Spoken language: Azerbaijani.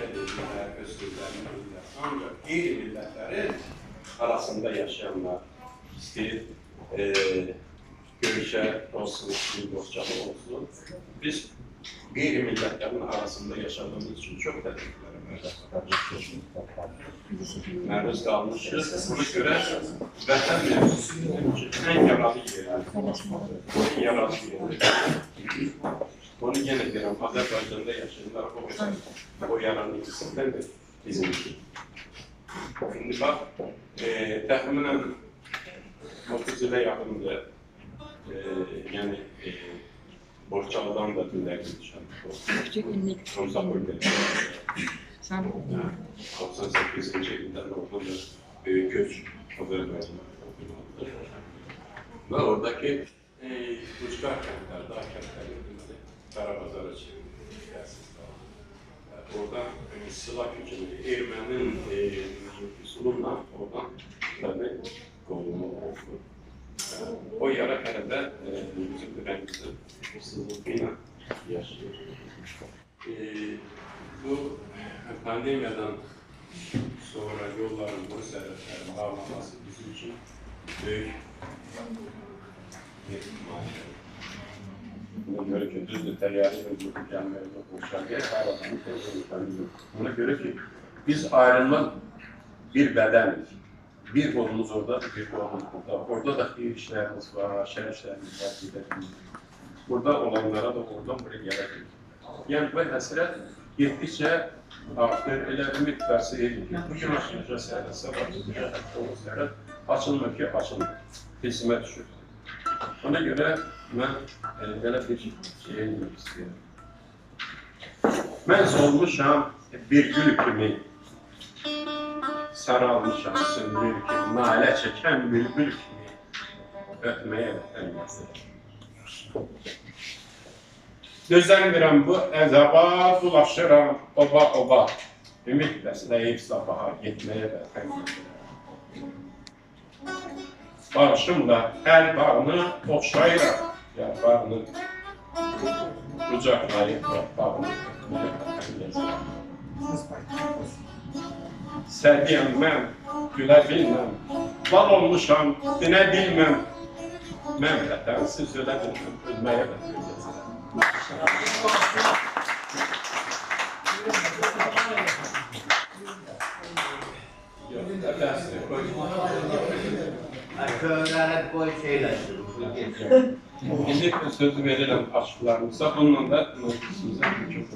edirlər, öz sözlərini bilirlər. Ancaq qeyri-millətlərin arasında yaşayanlar istəyir, görüşə olsun, dostçalı olsun. Biz qeyri-millətlərin arasında yaşadığımız üçün çox təhlükələrə məruz qalmışız. Buna görə vətən mövzusu bizim üçün ən yaralı yerdir. Onu yenə deyirəm, Azərbaycanda yaşayanlar o yaralıcısındadır bizim için. Şimdi bak, təxminən 30 ilə yaxındır, yəni Borçalıdan da dünlər gidişəm. Romsa bölgədə. 98-ci ildən orada da böyük göç Azərbaycan'a. Və oradakı Ucqar kəndlər, dağ kəndləri Qarabazara çevrildi. Oradan silah gücünü, ermənin üsulunla oradan tabii qolunu oldu. O yara hələ bizim rəngimizin sızlıqıyla yaşayır. Bu pandemiyadan sonra yolların, bu sərhədlərin bağlanması bizim için böyük bir maliyyə. Buna göre ki, düzdür, təyyarı özlükü gəlməyə boşarıya hər adamın tezliklərini. Buna göre ki, biz ayrılmak bir bədənik. Bir kolumuz orada, bir kolumuz burada. Orada da xeyir işlərimiz var, şər işlərimiz var, gedəmiz. Burada olanlara da oradan buraya gələdir. Yəni, bu həsrət getdikcə artır, elə ümid bərsi edir ki, bu gün açılacaq səhərəsə var, səhərət açılmır ki, açılmır. Kesimə düşür. Ona görə mən belə bir şey demək istəyirəm. Mən solmuşam bir gül kimi, saralmışam sümbül kimi, nalə çəkən bülbül kimi ötməyə vətənməzdir. Dözənmirəm bu əzaba, bulaşıram oba, ümid bəsləyib sabaha getməyə vətənməzdir. Barışımla hər bağını oxşayıram, yarpağını qucaqlayıb yarpağını vətənməzdir. Sədiyəm mən, gülə bilməm, bal olmuşam, dinə bilməm, mən vətənsiz ölə bilməm, ölməyə vətənməzdir. Köylere koy şeyleştir. İndi sözü verirəm aşıqlarımıza, bununla da mövzusumuza mümkün.